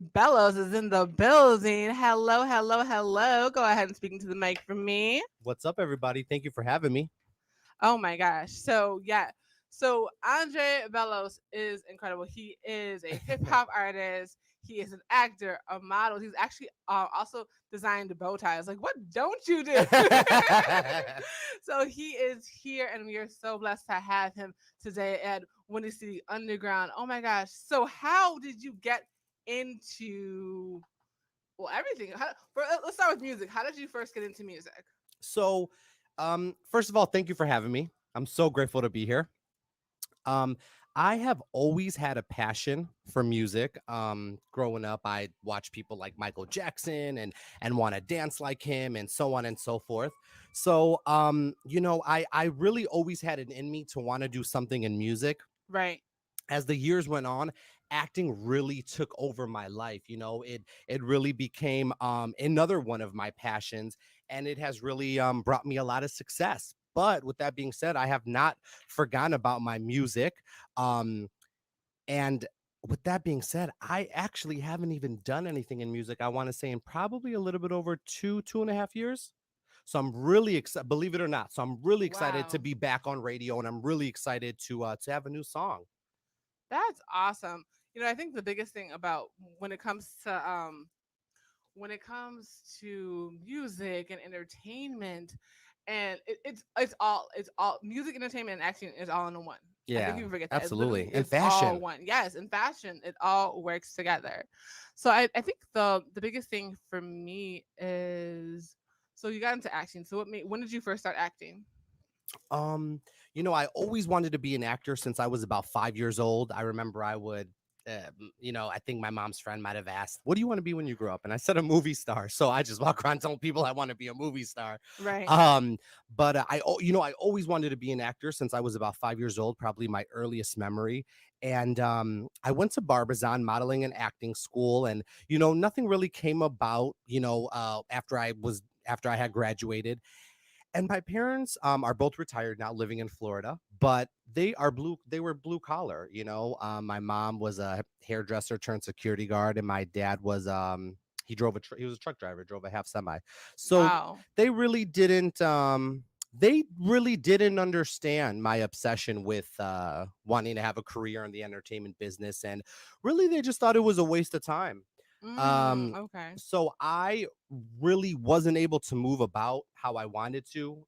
Bellos is in the building. Hello, hello, hello. Go ahead and speak into the mic for me. What's up, everybody? Thank you for having me. Oh my gosh. So yeah. So Andre Bellos is incredible. He is a hip hop artist. He is an actor, a model. He's actually also designed bow ties. Like, what don't you do? So he is here, and we are so blessed to have him today at Windy City Underground. Oh my gosh! So how did you get into everything? Let's start with music. How did you first get into music? so, first of all, thank you for having me. I'm so grateful to be here. Um, I have always had a passion for music. Growing up, I watched people like Michael Jackson and want to dance like him, and so on and so forth. So, I really always had it in me to want to do something in music. Right. As the years went on, acting really took over my life. It really became another one of my passions, and it has really brought me a lot of success. But with that being said, I have not forgotten about my music. um and with that being said, I actually haven't even done anything in music, I want to say, in probably a little bit over 2.5 years. So I'm really excited, believe it or not. So I'm really excited to Wow. be back on radio, and I'm really excited to have a new song. That's awesome. I think the biggest thing about when it comes to when it comes to music and entertainment, and it's all music, entertainment, and acting is all in one. I think Yeah, people forget that it literally absolutely. And is all fashion. one. Yes, in fashion, it all works together. So I think the biggest thing for me is, so you got into acting. So when did you first start acting? Um, I always wanted to be an actor since I was about 5 years old. I remember I would, I think my mom's friend might have asked, "What do you want to be when you grow up?" And I said, "A movie star." So I just walk around telling people I want to be a movie star. Right. Um, but I always wanted to be an actor since I was about 5 years old, probably my earliest memory. And I went to Barbizon Modeling and Acting School, and nothing really came about. After I had graduated. And my parents are both retired now, living in Florida, but they were blue collar. My mom was a hairdresser turned security guard, and my dad was he was a truck driver, drove a half semi. So Wow. they really didn't they really didn't understand my obsession with wanting to have a career in the entertainment business, and really they just thought it was a waste of time. um Okay. so I really wasn't able to move about how I wanted to,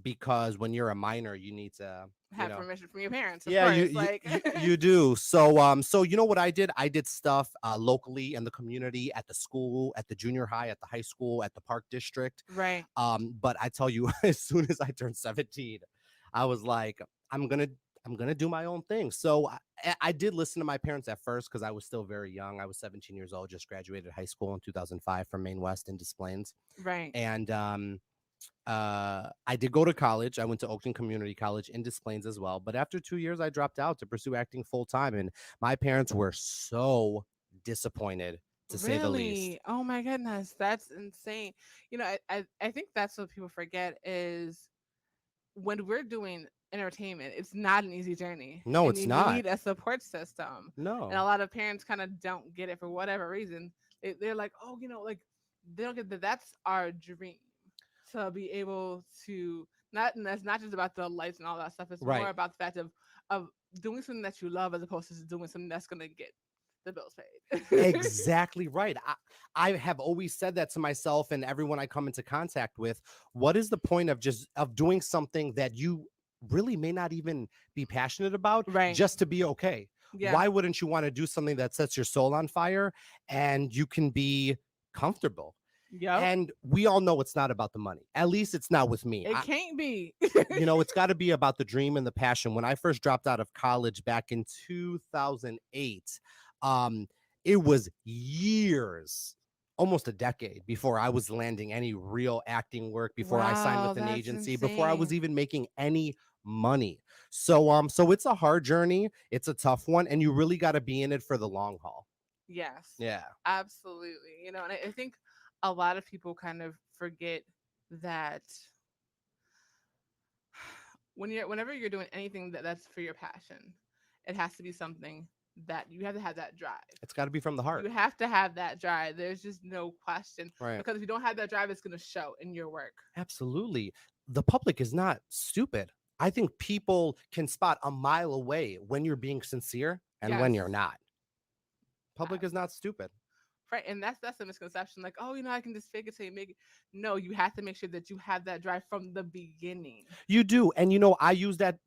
because when you're a minor, you need to, Have permission from your parents, of yeah, you course. you Like, you, you do. So you know what I did? I did stuff locally in the community, at the school, at the junior high, at the high school, at the park district. right. But I tell you, as soon as I turned 17, I was like, I'm gonna I'm gonna do my own thing. So I did listen to my parents at first because I was still very young. I was 17 years old, just graduated high school in 2005 from Maine West in Des Plaines. Right. And I did go to college. I went to Oakland Community College in Des Plaines as well. But after 2 years, I dropped out to pursue acting full time, and my parents were so disappointed, to say the least. Really? Oh my goodness, that's insane. I think that's what people forget is when we're doing entertainment, it's not an easy journey, No, and it's you not. need a support system. And a No. lot of parents kind of don't get it for whatever reason. They're like, oh, like they don't get that. That's our dream, to be able to not. And that's not just about the lights and all that stuff. It's more Right. about the fact of doing something that you love as opposed to doing something that's gonna get the bills paid. Exactly right. I have always said that to myself and everyone I come into contact with. What is the point of just of doing something that you really may not even be passionate about Right. just to be okay? Yeah. Why wouldn't you want to do something that sets your soul on fire and you can be comfortable? Yep. And we all know it's not about the money. At least it's not with me. It can't be. It's got to be about the dream and the passion. When I first dropped out of college back in 2008, um, it was years, almost a decade, before I was landing any real acting work, before I signed Wow, with an that's agency, before I was insane. even making any money. So it's a hard journey. It's a tough one, and you really got to be in it for the long haul. Yes, Yeah. absolutely. And I think a lot of people kind of forget that whenever you're doing anything that's for your passion, it has to be something that you have to have that drive. It's got to be from the heart. You have to have that drive. There's just no question, Right. because if you don't have that drive, it's going to show in your work. Absolutely. The public is not stupid. I think people can spot a mile away when you're being sincere and when Yes. you're not. Public is not Absolutely. stupid. Right, and that's a misconception. Like, oh, I can just fake it till you make it. No, you have to make sure that you have that drive from the beginning. You do. And I use that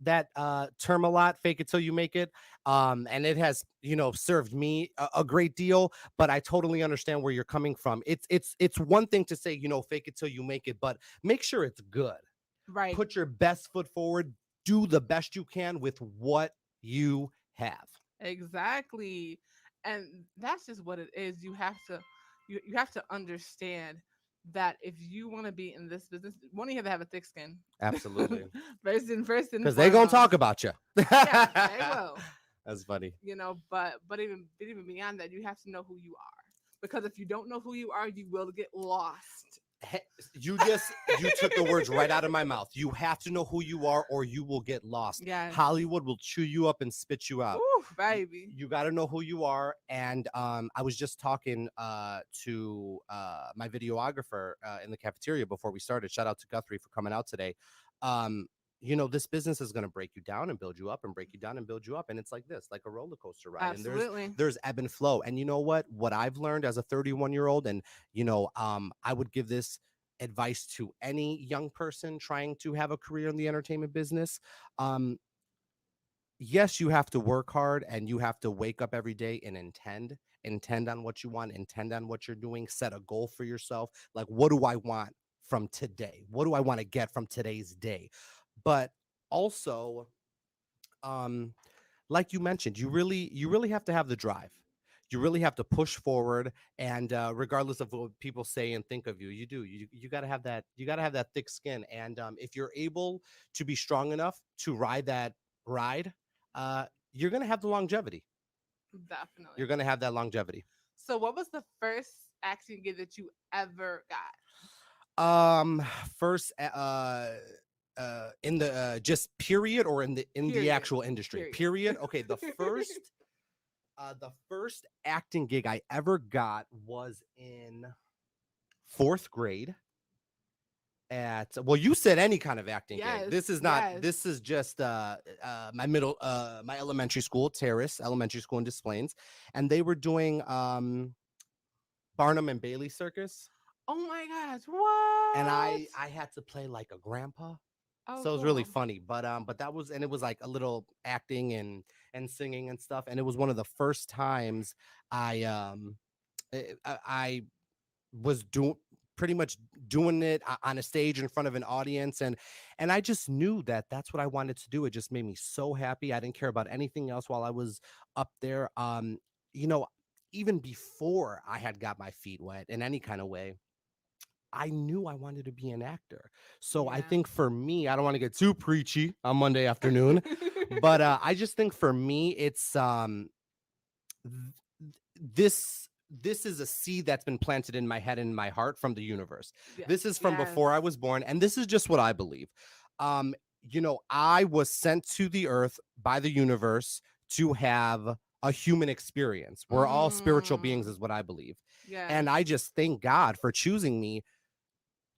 term a lot, fake it till you make it. And it has, served me a great deal, but I totally understand where you're coming from. It's one thing to say, fake it till you make it, but make sure it's good. Right. Put your best foot forward, do the best you can with what you have. Exactly. And that's just what it is. You have to understand that if you want to be in this business, one, you have to have a thick skin. Absolutely. First and Because they gonna talk foremost. about you. Yeah, they will. That's funny. But even beyond that, you have to know who you are. Because if you don't know who you are, you will get lost. He- you took the words right out of my mouth. You have to know who you are or you will get lost. Yes. Hollywood will chew you up and spit you out. Ooh, baby. You got to know who you are. And I was just talking to my videographer in the cafeteria before we started. Shout out to Guthrie for coming out today. um this business is going to break you down and build you up and break you down and build you up, and it's like this, like a roller coaster ride, and Absolutely. there's ebb and flow. And you know what I've learned as a 31-year-old, and I would give this advice to any young person trying to have a career in the entertainment business. um yes, you have to work hard and you have to wake up every day and intend on what you want, intend on what you're doing, set a goal for yourself. Like, what do I want from today? What do I want to get from today's day? But also, um like you mentioned, you really have to have the drive. You really have to push forward, and regardless of what people say and think of you, you got to have that. You got to have that thick skin, and if you're able to be strong enough to ride that ride, you're gonna have the longevity. Definitely. You're gonna have that longevity. So, what was the first acting gig that you ever got? Um, first, in the just period, or in the Period. actual industry Period. period. Okay, the first acting gig I ever got was in fourth grade at, well, you said any kind of acting gig. Yes. This is not, Yes. this is just my elementary school, Terrace Elementary School in Des Plaines, and they were doing Barnum and Bailey Circus, Oh my gosh. and What? I had to play like a grandpa. Oh, So it was really cool. funny, but that was, and it was like a little acting and singing and stuff, and it was one of the first times I I was doing, pretty much doing it on a stage in front of an audience, and I just knew that that's what I wanted to do. It just made me so happy. I didn't care about anything else while I was up there. You know, even before I had got my feet wet in any kind of way, I knew I wanted to be an actor. So I Yeah. think for me, I don't want to get too preachy on Monday afternoon, but I just think for me, it's th- this is a seed that's been planted in my head and in my heart from the universe. Yes. This is from Yes. before I was born, and this is just what I believe. um I was sent to the earth by the universe to have a human experience. We're all spiritual beings, Mm. is what I believe. And Yes. I just thank God for choosing me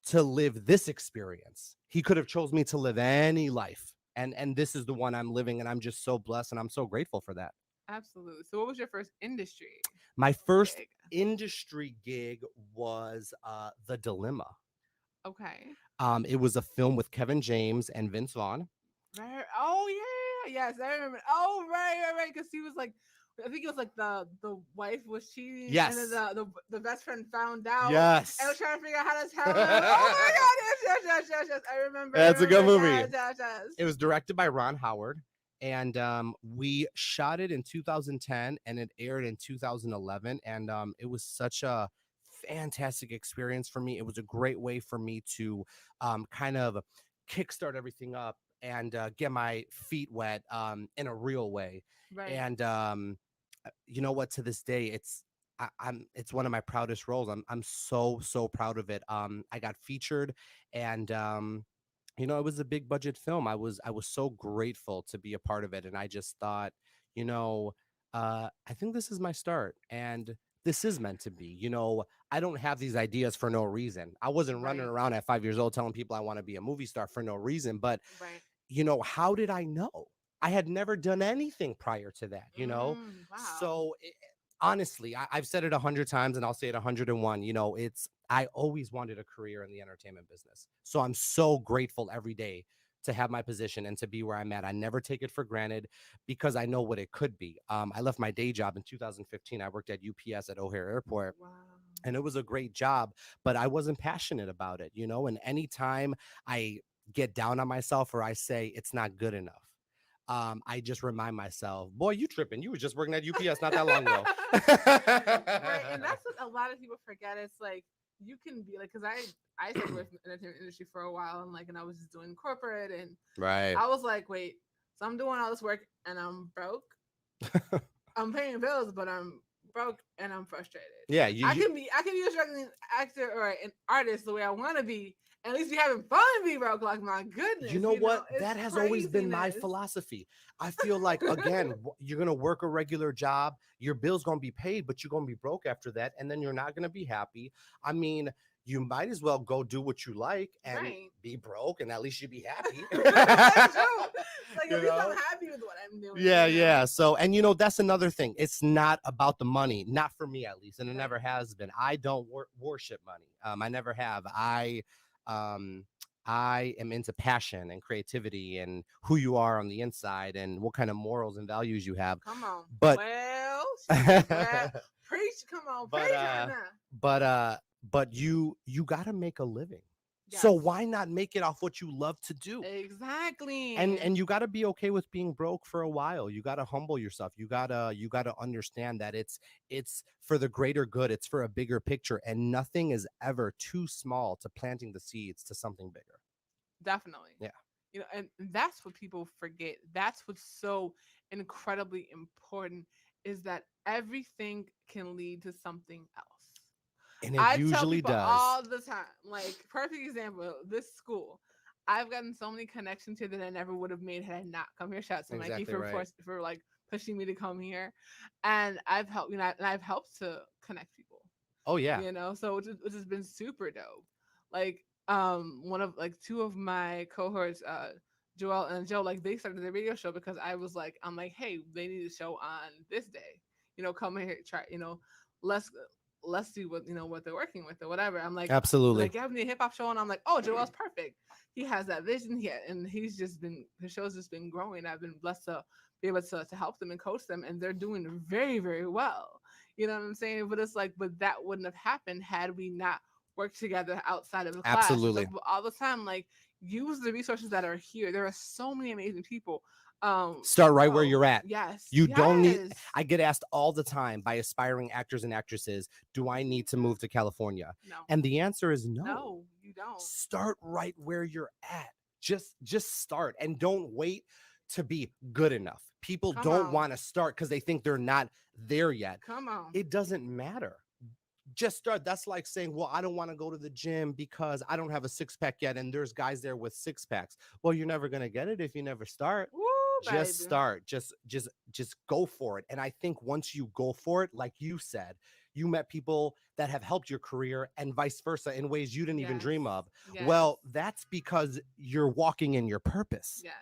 to live this experience. He could have chose me to live any life, and this is the one I'm living, and I'm just so blessed and I'm so grateful for that. Absolutely. So, what was your first industry My first gig? industry gig was The Dilemma. Okay. It was a film with Kevin James and Vince Vaughn. Right. Oh yeah. Yes, I remember. Oh right. Because he was like, I think it was like the wife was cheating, and then Yes. the best friend found out and was Yes. trying to figure out how to tell him. Oh my god. Yes. I remember. I That's a good remember. movie. Yes. It was directed by Ron Howard, and we shot it in 2010, and it aired in 2011, and it was such a fantastic experience for me. It was a great way for me to kind of kickstart everything up and get my feet wet in a real way. Right. And you know what? To this day, it's one of my proudest roles. I'm so proud of it. I got featured, and it was a big budget film. I was so grateful to be a part of it, and I just thought, you know, I think this is my start. And this is meant to be. I don't have these ideas for no reason. I wasn't running Right. around at 5 years old telling people I want to be a movie star for no reason. But, Right. how did I know? I had never done anything prior to that. Wow. So honestly, I've said it 100 times and I'll say it 101. I always wanted a career in the entertainment business. So I'm so grateful every day to have my position and to be where I'm at. I never take it for granted because I know what it could be. I left my day job in 2015. I worked at UPS at O'Hare Airport, Wow. and it was a great job, but I wasn't passionate about it. And anytime I get down on myself or I say it's not good enough, I just remind myself, boy, you tripping. You was just working at UPS not that long ago. Right, and that's what a lot of people forget. It's like you can be like, because I stepped away from the entertainment industry for a while, and I was just doing corporate, and Right. I was like, wait, so I'm doing all this work and I'm broke. I'm paying bills, but I'm broke and I'm frustrated. Yeah, you, I you can be a struggling actor or an artist the way I want to be. At least be having fun and be broke. Like my you goodness, know what? it's That has always been my craziness. philosophy. I feel like, again, you're going to work a regular job, your bill's going to be paid, but you're going to be broke after that, and then you're not going to be happy. I mean, you might as well go do what you like and Right. be broke, and at least you be happy. That's true. Like at you least I'm know? happy with what I'm doing. Yeah, yeah. So, and that's another thing. It's not about the money, not for me at least, and it Right. never has been. I don't worship money. I never have. Um, I am into passion and creativity and who you are on the inside and what kind of morals and values you have. Come on. But, Well, she said, well, preach. Come on, but, preach right now. but, but you got to make a living. So Yes. why not make it off what you love to do? Exactly. And you got to be okay with being broke for a while. You got to humble yourself. You got to understand that it's for the greater good. It's for a bigger picture, and nothing is ever too small to planting the seeds to something bigger. Definitely. Yeah. And that's what people forget. That's what's so incredibly important is that everything can lead to something else. And it I tell usually people does. all the time, like perfect example, this school. I've gotten so many connections here that I never would have made had I not come here. Shout out to Mikey Exactly right. for pushing me to come here, and I've helped and I've helped to connect people. Oh yeah. So which has been super dope. Like one of like two of my cohorts, Joel and Joe, like they started their radio show because I'm like, hey, they need a show on this day. Come here, try, let's let's see what they're working with or whatever. I'm like, Absolutely. like you have me a hip hop show, and I'm like, oh, Joel's perfect. He has that vision here, and his show's just been growing. I've been blessed to be able to help them and coach them, and they're doing very, very well. You know what I'm saying? But it's like, but that wouldn't have happened had we not worked together outside of the class. So Absolutely. all the time, like use the resources that are here. There are so many amazing people. Start right where Oh you're at. yes, You don't need yes. I get asked all the time by aspiring actors and actresses, do I need to move to California? No, And the answer is no. no, you don't. Start right where you're at. Just start and don't wait to be good enough. People Come don't on, want to start because they think they're not there yet. come on. It doesn't matter. Just start. That's like saying, well, I don't want to go to the gym because I don't have a six pack yet. And there's guys there with six packs. Well, you're never going to get it if you never start. Woo, Just baby. start. Just go for it. And I think once you go for it, like you said, you met people that have helped your career and vice versa in ways you didn't even Yes, dream of. yes, Well, that's because you're walking in your purpose. yes.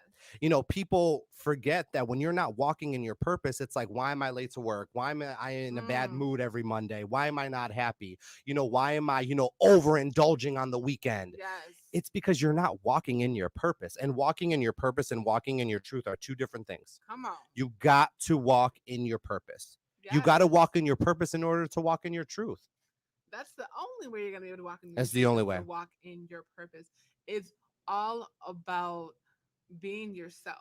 People forget that when you're not walking in your purpose, it's like, why am I late to work? Why am I in a bad Mm, mood every Monday? Why am I not happy? Why am I, overindulging on the weekend? yes. It's because you're not walking in your purpose. And walking in your purpose and walking in your truth are two different things. Come on. You got to walk in your purpose. You got Yes. to walk in your purpose in order to walk in your truth. That's the only way you're gonna be able to walk in your That's the truth only is way. to walk in your purpose. It's all about being yourself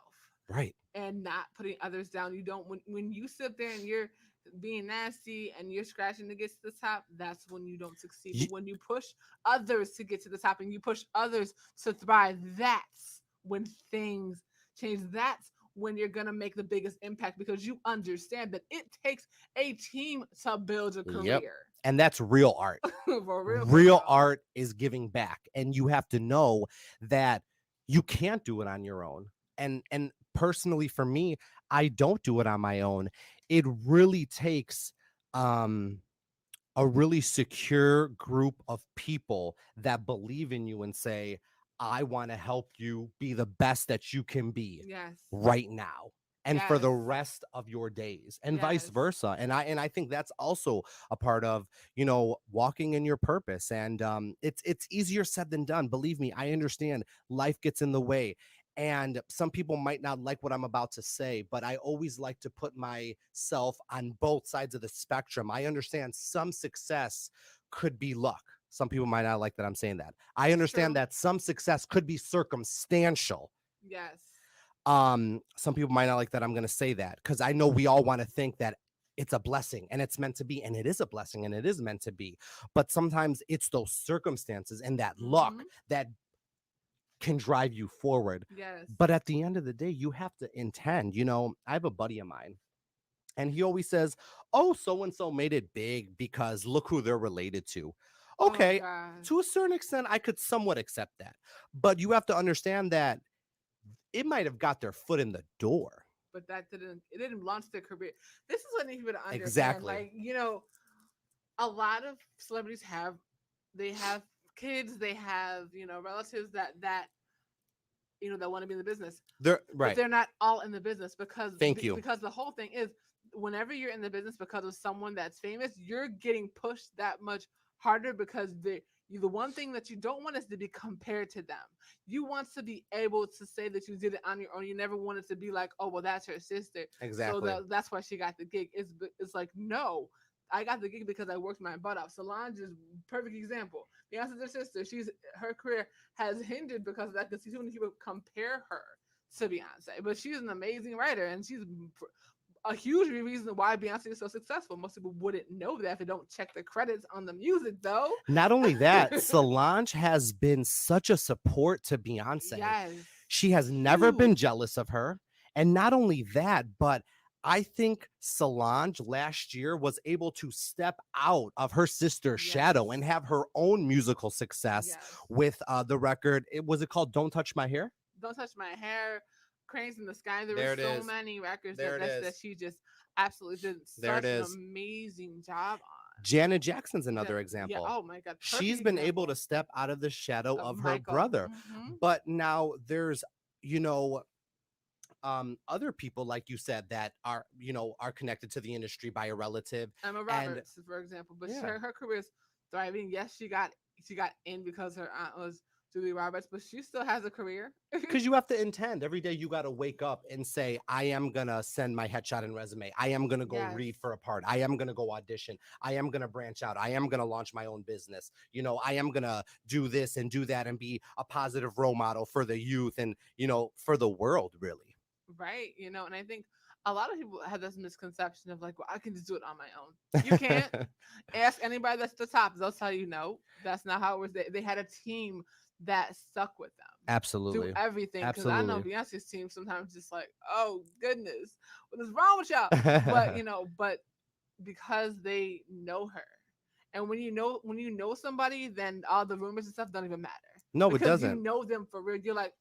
Right. and not putting others down. You don't when you sit there and you're being nasty and you're scratching to get to the top, that's when you don't succeed. You, But when you push others to get to the top and you push others to thrive, that's when things change. That's when you're gonna make the biggest impact because you understand that it takes a team to build a yep. career. And that's real art. For real, for Real real. art is giving back. And you have to know that you can't do it on your own. And personally for me, I don't do it on my own. it really takes um a really secure group of people that believe in you and say, I want to help you be the best that you can be Yes. right now and for Yes. the rest of your days, and vice Yes. versa. And I think that's also a part of, walking in your purpose. And it's easier said than done. Believe me, I understand life gets in the way. And some people might not like what I'm about to say, but I always like to put myself on both sides of the spectrum. I understand some success could be luck. Some people might not like that I'm saying that. I It's understand true. that some success could be circumstantial. Yes. Some people might not like that I'm going to say that, because I know we all want to think that it's a blessing and it's meant to be, and it is a blessing and it is meant to be. But sometimes it's those circumstances and that luck Mhm. that can drive you forward. Yes. But at the end of the day, you have to intend. I have a buddy of mine, and he always says, "Oh, so and so made it big because look who they're related to." Oh Okay, gosh. to a certain extent, I could somewhat accept that. But you have to understand that it might have got their foot in the door. But that didn't it didn't launch their career. This is what I need people to understand. Exactly. Like, a lot of celebrities have kids, they have, relatives that want to be in the business. They're But right. they're not all in the business because Thank you. because the whole thing is whenever you're in the business because of someone that's famous, you're getting pushed that much harder because the one thing that you don't want is to be compared to them. You want to be able to say that you did it on your own. You never want it to be like, oh well, that's her sister, so Exactly. that's why she got the gig. It's like no. I got the gig because I worked my butt off. Solange is perfect example. Beyonce's her sister. Her career has hindered because of that. Because too many people compare her to Beyonce, but she's an amazing writer, and she's a huge reason why Beyonce is so successful. Most people wouldn't know that if they don't check the credits on the music, though. Not only that, Solange has been such a support to Beyonce. Yes, She has never been huge. jealous of her. And not only that, but I think Solange last year was able to step out of her sister's Yes, shadow and have her own musical success yes. with the record. It was it called Don't Touch My Hair? Don't touch my hair. Cranes in the sky. There were There it so is. many records There it that is. she just absolutely did There it such an is. amazing job on. Janet Jackson's Yeah, another yeah. example. Oh my God, perfect She's been able to example step out of the shadow of of her Michael. brother. But now there's, you know, other people, like you said, that are connected to the industry by a relative. Emma And Roberts, for example, but yeah, her career is thriving. Yes, she got in because her aunt was Julie Roberts, but she still has a career. because you have to intend every day. You got to wake up and say, I am gonna send my headshot and resume. I am gonna go Yes, read for a part. I am gonna go audition. I am gonna branch out. I am gonna launch my own business. I am gonna do this and do that and be a positive role model for the youth and for the world, really. right. And I think a lot of people have this misconception of like, well, I can just do it on my own. You can't. Ask anybody that's the top; they'll tell you no. That's not how it was. They had a team that stuck with them through Absolutely. everything. Because I know Absolutely. Beyonce's team sometimes just like, oh goodness, what is wrong with y'all? But because they know her. And when you know somebody, then all the rumors and stuff don't even matter No, it because you doesn't. know them for real. You're like,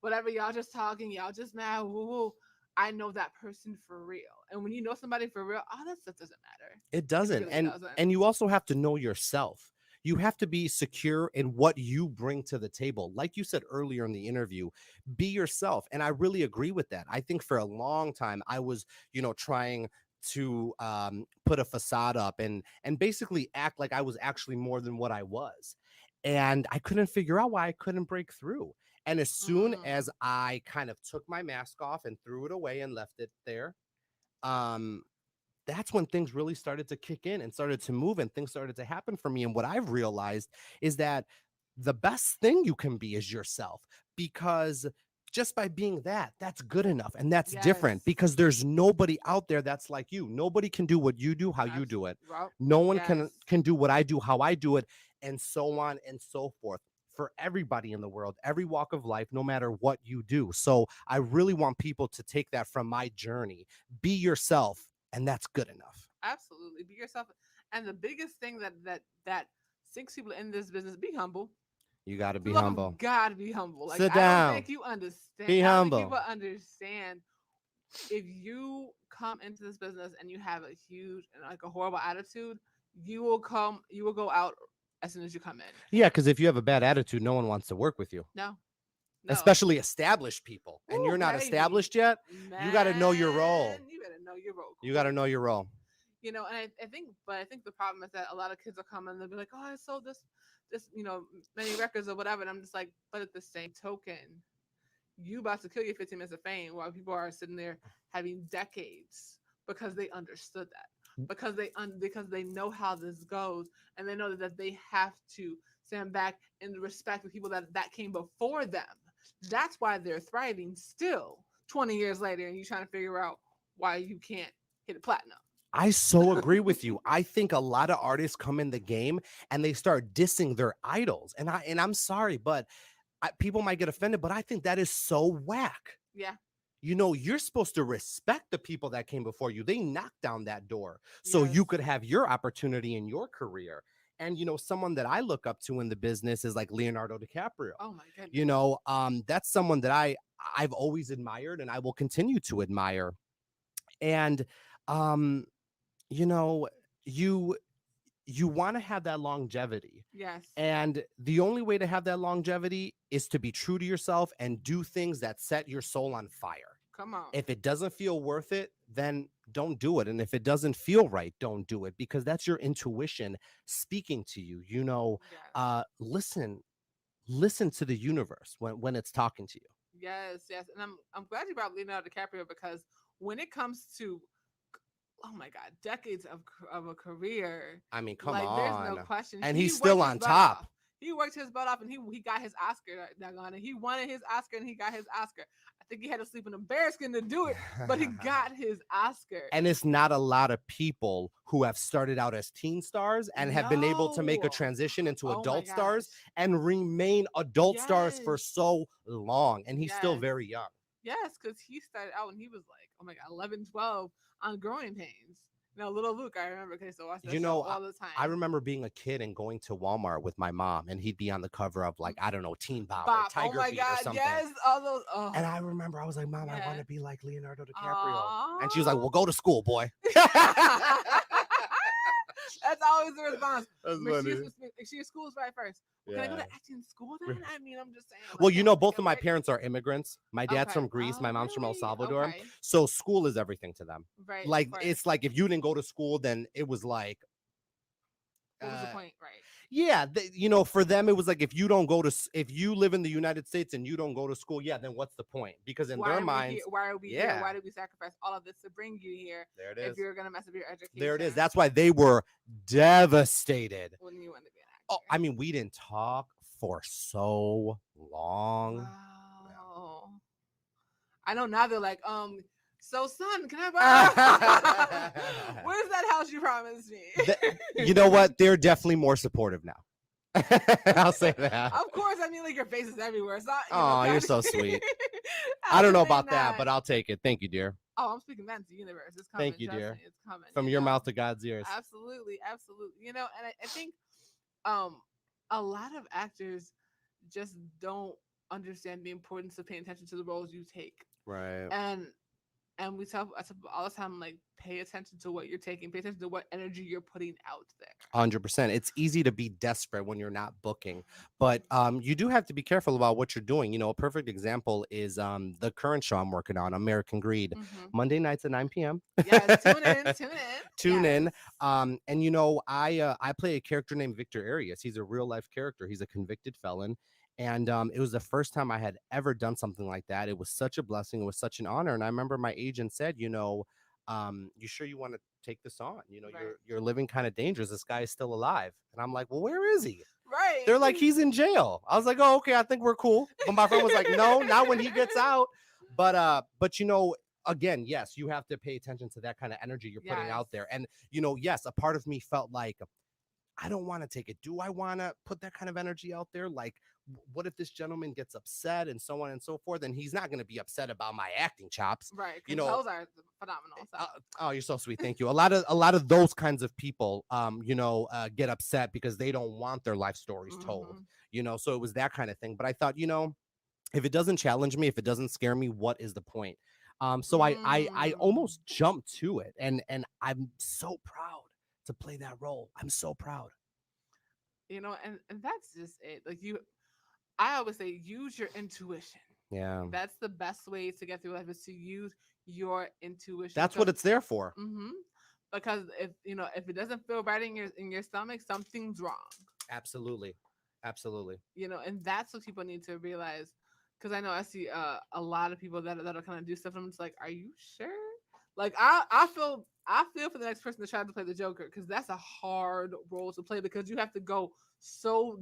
whatever, y'all just talking, y'all just mad. Woo woo. I know that person for real. And when you know somebody for real, all that stuff doesn't matter. It It doesn't. really And doesn't. and you also have to know yourself. You have to be secure in what you bring to the table. Like you said earlier in the interview, be yourself. And I really agree with that. I think for a long time I was, trying to put a facade up and basically act like I was actually more than what I was. And I couldn't figure out why I couldn't break through. And as soon Mm, as I kind of took my mask off and threw it away and left it there, um that's when things really started to kick in and started to move and things started to happen for me. And what I've realized is that the best thing you can be is yourself, because just by being that, that's good enough. And that's different yes. because there's nobody out there that's like you. Nobody can do what you do, how you do it. Well, No one yes. can do what I do, how I do it, and so on and so forth. For everybody in the world, every walk of life, no matter what you do. So I really want people to take that from my journey. Be yourself, and that's good enough. Absolutely. Be yourself. And the biggest thing that sinks people in this business, be humble. You got to For be the love of humble. God, be humble. Like Sit I don't down. think you understand. Be I don't think humble. people understand if you come into this business and you have a huge and like a horrible attitude, you will go out as soon as you come in. Yeah, because if you have a bad attitude, no one wants to work with you, No, no. especially established people. And Ooh, you're not baby, established yet. You got to know your role. man, you better know your role You got to know quick. your role. And I think, but I think the problem is that a lot of kids will come and they'll be like, "Oh, I sold this, many records or whatever," and I'm just like, but at the same token, you about to kill your 15 minutes of fame while people are sitting there having decades because they understood that, because they know how this goes, and they know that they have to stand back and respect the people that came before them. That's why they're thriving still 20 years later, and you trying to figure out why you can't hit a platinum. I so agree with you. I think a lot of artists come in the game and they start dissing their idols. And I'm sorry, but people might get offended, but I think that is so whack. Yeah. You're supposed to respect the people that came before you. They knocked down that door so Yes. you could have your opportunity in your career. And someone that I look up to in the business is like Leonardo DiCaprio. Oh my goodness. That's someone that I've always admired and I will continue to admire. And um, you know, you you want to have that longevity. Yes. And the only way to have that longevity is to be true to yourself and do things that set your soul on fire. Come on. If it doesn't feel worth it, then don't do it. And if it doesn't feel right, don't do it, because that's your intuition speaking to you. Yes. Listen to the universe when it's talking to you. Yes, yes. And I'm glad you brought Leonardo DiCaprio because when it comes to, oh my god, decades of a career, I mean, come like there's no on. question. And He he's worked still his on butt off. top. He worked his butt off and he got his Oscar, daggone it. He wanted his Oscar and he got his Oscar. I think he had to sleep in a bearskin to do it, but he got his Oscar. And it's not a lot of people who have started out as teen stars and have been able to make a No. transition into Oh my adult gosh. stars and remain adult stars for Yes. so long. And he's still Yes. very young. Yes, because he started out when he was like, oh my God, 11, 12 on Growing Pains. Little Luke, I remember, okay, so I watched that You show know, I, all the I time. remember being a kid and going to Walmart with my mom, and he'd be on the cover of, like, I don't know, Teen Bop or Bop. Oh Tiger my Beat or God, something. yes, all those. Oh, And I remember I was like, Mom, I want yeah. to be like Leonardo DiCaprio. And she was like, Aww. well, go to school, boy. That's always the response. That's But funny. she schools right first. Well, can I go to Yeah. acting school then? I mean, I'm just saying, Well, like, can I both get of my ready? parents are immigrants. My dad's Okay. from Greece, my Oh, mom's from El really? Salvador. Okay. So school is everything to them. Right, of Like, course. it's like if you didn't go to school, then it was like, What was the uh, point? Right. yeah, for them, it was like, if you live in the United States and you don't go to school, yeah, then what's the point? Because in Why their are we here? minds, Why are we here? yeah, Why did we sacrifice all of this to bring you here there it if is. you're gonna mess up your There it is. education That's why they were devastated. when you want to be an Oh, actor? I mean, we didn't talk for so long. Wow. I know now they're like, so son, can I borrow? Yeah. Where's that house you promised me? You know what? They're definitely more supportive now. I'll say that. Of course, I mean, like your face is everywhere. It's not, Oh, you're kind so sweet. I How don't can know they about that, not? but I'll take it. Thank you, dear. Oh, I'm speaking that into the universe. It's coming. Thank you, Trust me, dear. it's coming. From your mouth to God's ears. Absolutely, absolutely. And I think um a lot of actors just don't understand the importance of paying attention to the roles you take. Right. And I tell all the time, like, pay attention to what you're taking, pay attention to what energy you're putting out there. 100%. It's easy to be desperate when you're not booking, but you do have to be careful about what you're doing. A perfect example is the current show I'm working on, American Greed, Mm-hmm. Monday nights at 9 p.m. Yes, tune in, tune in. Tune Yes. in. And I play a character named Victor Arias. He's a real life character. He's a convicted felon. And it was the first time I had ever done something like that. It was such a blessing. It was such an honor. And I remember my agent said, you sure you want to take this on? Right. You're living kind of dangerous. This guy is still alive. And I'm like, well, where is he? Right. They're like, he's in jail. I was like, oh, okay, I think we're cool. But my friend was like, no, not when he gets out. But again, yes, you have to pay attention to that kind of energy you're putting Yes. out there. And yes, a part of me felt like, I don't want to take it. Do I want to put that kind of energy out there? Like, what if this gentleman gets upset and so on and so forth? And he's not going to be upset about my acting chops. Right. Because those are phenomenal. So. Oh, you're so sweet. Thank you. A lot of those kinds of people, get upset because they don't want their life stories told. So it was that kind of thing. But I thought, if it doesn't challenge me, if it doesn't scare me, what is the point? So I Mm. almost jumped to it, and I'm so proud to play that role. I'm so proud. And that's just it. Like I always say, use your intuition. Yeah, That's the best way to get through life is to use your intuition that's what because it's there for. hmm because if it doesn't feel right in your stomach, something's wrong. Absolutely, absolutely. And that's what people need to realize. Because I know I see a lot of people that'll kind of do stuff, and I'm just like, are you sure? Like I feel for the next person to try to play the Joker because that's a hard role to play because you have to go so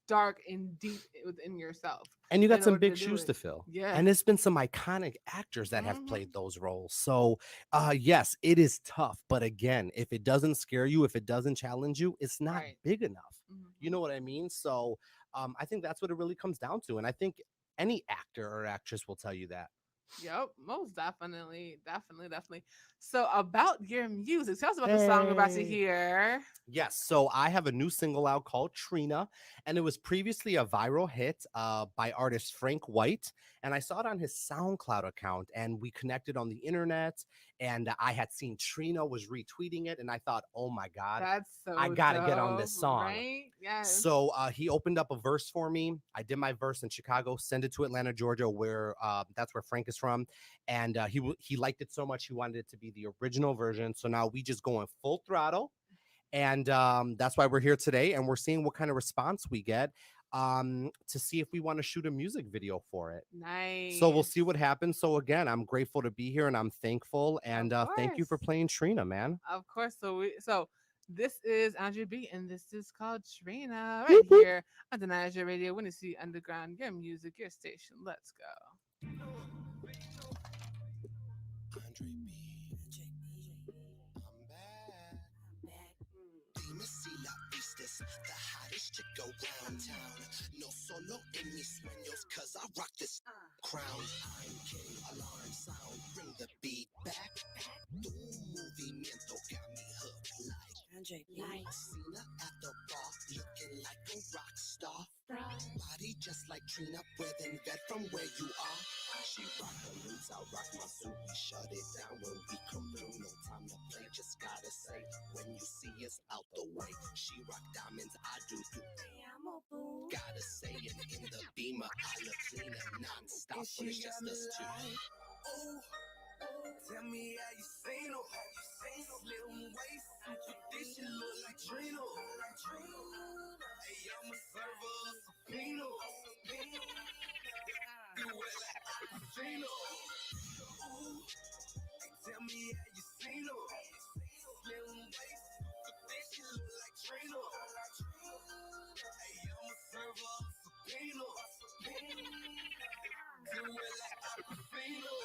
dark and deep within yourself And you got in some order big to do shoes it. to fill. Yeah. And it's been some iconic actors that have Hmm. played those roles. So, yes, it is tough. But again, if it doesn't scare you, if it doesn't challenge you, it's not Right. big enough. You Hmm. know what I mean? So, I think that's what it really comes down to. And I think any actor or actress will tell you that. Yep, most definitely, definitely, definitely. So about your music, tell us about the song we're about to Hey. hear. Yes, so I have a new single out called Trina, and it was previously a viral hit by artist Frank White. And I saw it on his SoundCloud account, and we connected on the internet. And I had seen Trina was retweeting it, and I thought, oh my God, That's I so got to get on dope, this song. right? Yes. So he opened up a verse for me. I did my verse in Chicago, sent it to Atlanta, Georgia, where that's where Frank is from, and he liked it so much he wanted it to be the original version. So now we just going full throttle, and that's why we're here today, and we're seeing what kind of response we get to see if we want to shoot a music video for it. So we'll see Nice. what happens. So again, I'm grateful to be here, and I'm thankful, Of and thank you course. for playing Trina, man. Of course. So this is Andrea B and this is called Trina right Whoop, whoop. here on Danaya Azure Radio. When you see underground, your music, your station. Let's go. Andre B. I'm back. Dime si la vistes, the hottest chick around town. No solo en mis sueños, cause I rock this crown. I'm king, alarm sound, bring the beat back. Tu movimiento got me hooked like Andre B. Cena at the bar, looking like a rock star. Body just like Trina, breathing vet from where you are. She rock the roots, I rock my suit. We shut it down when we come through. No time to play, just gotta say when you see us out the way. She rock diamonds, I do too. Gotta say it in the beamer, I look cleaner non-stop, but it's just us two. Oh, tell me how you seen her. Slim waist, this shit look like Trina. Hey, I'ma serve her a subpoena. Do it like Aquafina. Ooh, tell me how you seen her. Slim waist, this shit look like Trina. Hey, I'ma serve her a subpoena. Do it like Aquafina.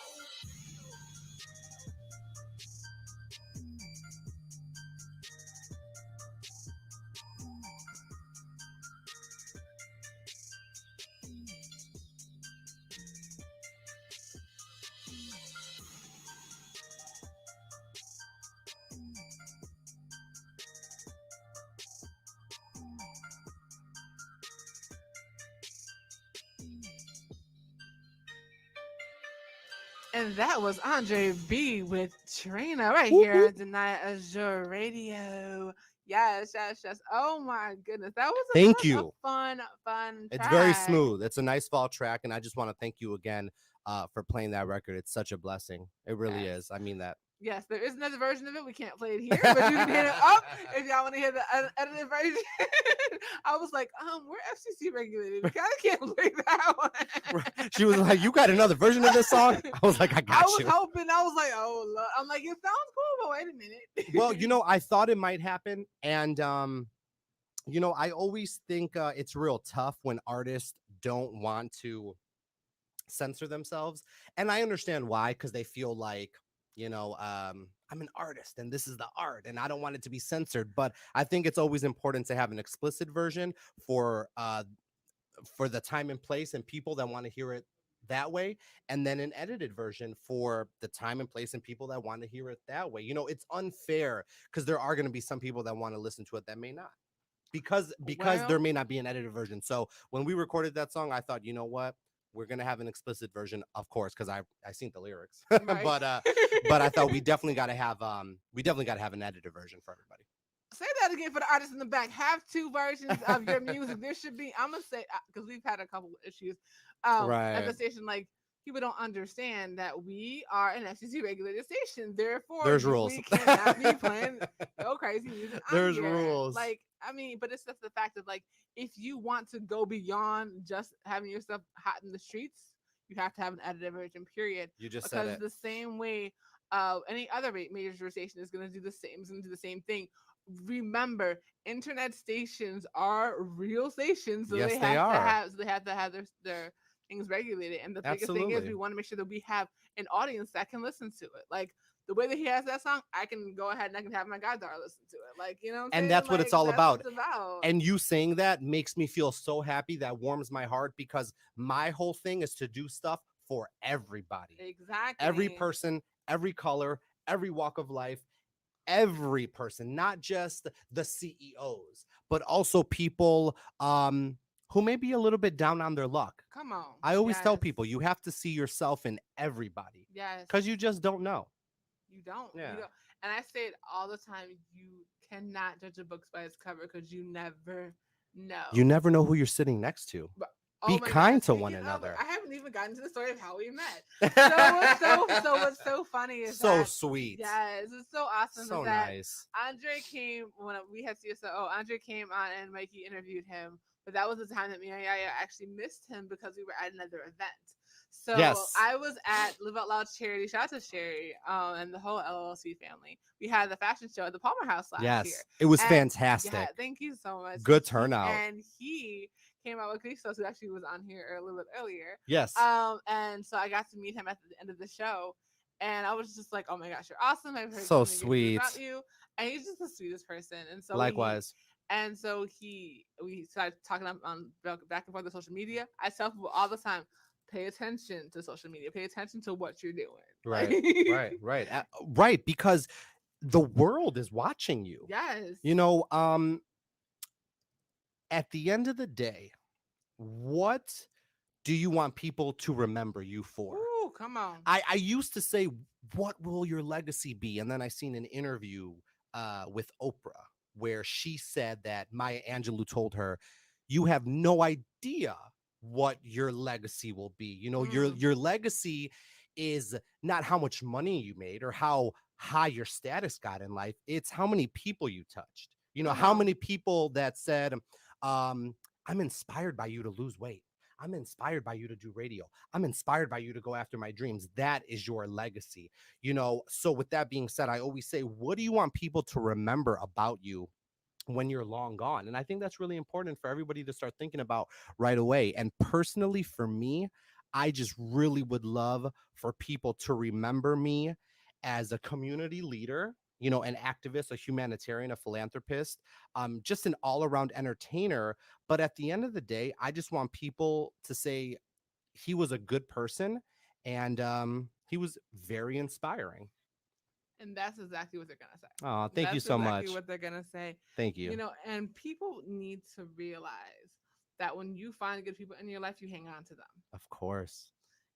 And that was Andre B with Trina right Whoop, here whoop. on Denia Azure Radio. Yes, yes, yes. Oh my goodness. That was Thank a you. fun, fun It's very track. smooth. It's a nice fall track, and I just want to thank you again for playing that record. It's such a blessing. It really Yes. is. I mean that. Yes, there is another version of it. We can't play it here, but you can hit it up if y'all want to hear the edited version. I was like, we're FCC regulated. We kind of can't play that one. She was like, "You got another version of this song?" I was like, "I I got was you." hoping. I was like, oh, look. I'm like, it sounds cool, but wait a Well, minute. I thought it might happen, and I always think it's real tough when artists don't want to censor themselves, and I understand why, because they feel like I'm an artist and this is the art and I don't want it to be censored. But I think it's always important to have an explicit version for the time and place and people that want to hear it that way, and then an edited version for the time and place and people that want to hear it that way. It's unfair because there are going to be some people that want to listen to it that may not, because there Well, may not be an edited version. So when we recorded that song, I thought, you know what? we're gonna have an explicit version, of course, because I seen the lyrics. Right. But I thought we definitely gotta have an edited version for everybody. Say that again for the artists in the back. Have two versions of your music. There should be. I'm gonna say because we've had a couple of issues at Right. the station. Like people don't understand that we are an FCC regulated station. Therefore, There's rules. we cannot be playing no crazy music on There's here. rules. Like I mean, but it's just the fact that like if you want to go beyond just having your stuff hot in the streets, you have to have an edited version. Period. You just said Because it. the same way any other major station is going to do the same, is going to do the same thing. Remember, internet stations are real stations, so Yes, they are. they have to have their things regulated. And the biggest thing is Absolutely. we want to make sure that we have an audience that can listen to it. Like the way that he has that song, I can go ahead and I can have my goddaughter listen to it. Like, you know what I'm And saying? that's what it's Like all that's what about. it's about. And you saying that makes me feel so happy. That warms my heart because my whole thing is to do stuff for everybody. Every Exactly. person, every color, every walk of life, every person, not just the CEOs, but also people who may be a little bit down on their luck. Come on. I always tell Yes. people you have to see yourself in everybody Yes. because you just don't know. You don't. You Yeah. don't. And I say it all the time. You cannot judge a book by its cover because you never You know. never know who you're sitting next to. But Be oh my kind gosh, to one speaking of, another. I haven't even gotten to the story of how we met. What's so funny is So that sweet. yes, it's so awesome is So that nice. Andre came when we had CSO. Oh, Andre came on and Mikey interviewed him, but that was the time that me and Yaya actually missed him because we were at another event. So Yes. I was at Live Out Loud charity. Shout out to Sherry and the whole LLC family. We had the fashion show at the Palmer House last year, Yes. It was and yeah, fantastic. thank you so much. Good turnout. He came out with Christos, who actually was on here a little bit earlier. Yes. And so I got to meet him at the end of the show, and I was just like, "Oh my gosh, you're awesome! I've heard so So many good things about sweet. you." And he's just the sweetest person. Likewise. We started talking on back and forth on social media. I tell people all the time, pay attention to social media, pay attention to what you're doing. Like, Right. Right. Right. Right. Because the world is watching you. yes, You know, at the end of the day, what do you want people to remember you for? ooh, come on, I used to say, what will your legacy be? And then I seen an interview with Oprah where she said that Maya Angelou told her, you have no idea what your legacy will be. You know, mm, your legacy is not how much money you made or how high your status got in life. It's how many people you touched. You know, come how on. many people that said, I'm inspired by you to lose weight. I'm inspired by you to do radio. I'm inspired by you to go after my dreams. That is your legacy. You know, so with that being said, I always say, what do you want people to remember about you when you're long gone? And I think that's really important for everybody to start thinking about right away. And personally, for me, I just really would love for people to remember me as a community leader, you know, an activist, a humanitarian, a philanthropist, just an all around entertainer. But at the end of the day, I just want people to say he was a good person and he was very inspiring. And that's exactly what they're gonna say. Oh, thank you That's so exactly much. what they're gonna say. Thank You you. know, and people need to realize that when you find good people in your life, you hang on to them. Of course.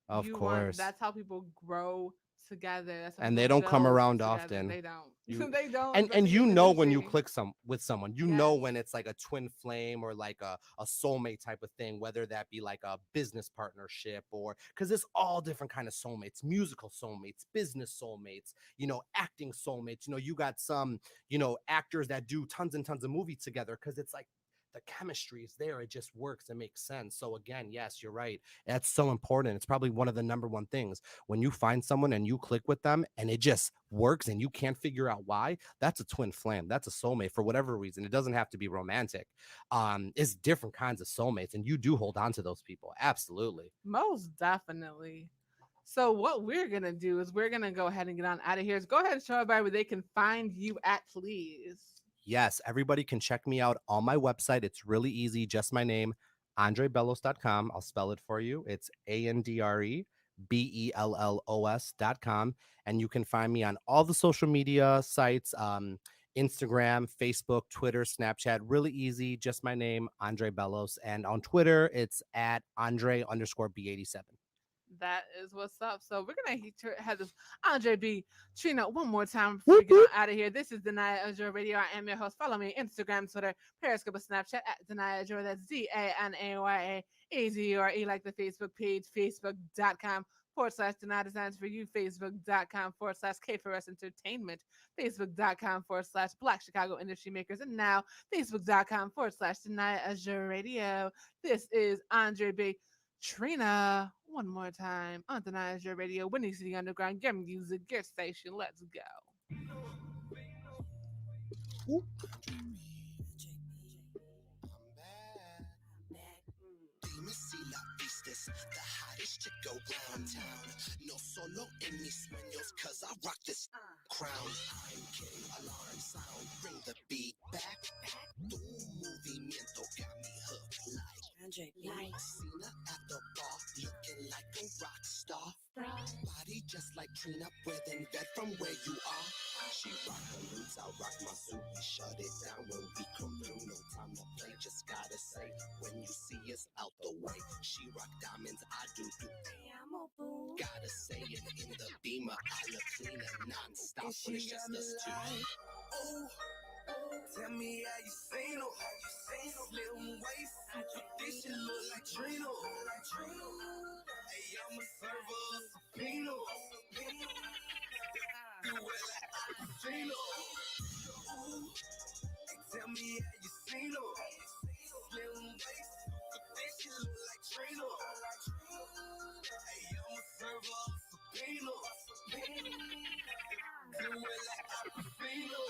Of You want course. that's how people grow together. That's how And people they don't come build around together. often. They don't. You They don't, and especially in you this know when you industry. click some with someone, you know Yes. when it's like a twin flame or like a soulmate type of thing, whether that be like a business partnership or because there's all different kind of soulmates, musical soulmates, business soulmates, you know, acting soulmates. You know, you got some, you know, actors that do tons and tons of movies together because it's like the chemistry is there. It just works. It makes sense. So again, yes, you're right. That's so important. It's probably one of the number one things when you find someone and you click with them and it just works and you can't figure out why. That's a twin flame. That's a soulmate for whatever reason. It doesn't have to be romantic. It's different kinds of soulmates, and you do hold on to those people. Absolutely. Most definitely. So what we're gonna do is we're gonna go ahead and get on out of here. Go ahead and show everybody where they can find you at, please. Yes, everybody can check me out on my website. It's really easy. Just my name, andrebellos.com. I'll spell it for you. It's ANDREBELLOS.com. And you can find me on all the social media sites, Instagram, Facebook, Twitter, Snapchat. Really easy. Just my name, Andre Bellos. And on Twitter, it's at Andre underscore B87. That is what's up. So we're gonna have this Andre B. Trina one more time before we Whoop, get on whoop. out of here. This is Danaya Azure Radio. I am your host. Follow me on Instagram, Twitter, Periscope, and Snapchat at Danaya Azure. That's Danaya Azure, like the Facebook page, facebook.com/Danaya Designs for You, facebook.com/K for Us Entertainment, facebook.com/Black Chicago Industry Makers, and now facebook.com/Danaya Azure Radio. This is Andre B. Trina, one more time. Antonize your radio, Winning City Underground, your music, your station. Let's go. Whoop. Dime si la vistes, the hottest chick around town. No solo en mis sueños, cause I rock this crown. I'm king, alarm sound, bring the beat back. Tu movimiento got me hooked like Cena at the bar, looking like a rock star. Body just like Trina, breathing red from where you are. She rock her roots, I rock my suit. We shut it down when we come through. No time to play, just gotta say when you see us out the way. She rock diamonds, I do too. Gotta say it in the Beamer, I look cleaner non-stop when it's just us two. Oh, tell me how you seen her. Slim waist, this shit look like Trina. Hey, I'ma serve her a subpoena. Do it like Aquafina. Ooh, tell me how you seen her. Slim waist, this shit look like Trina. Hey, I'ma serve her a subpoena. Do it like Aquafina.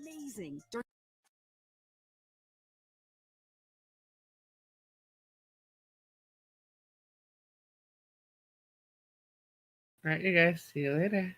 Amazing. All right, you guys. See you later.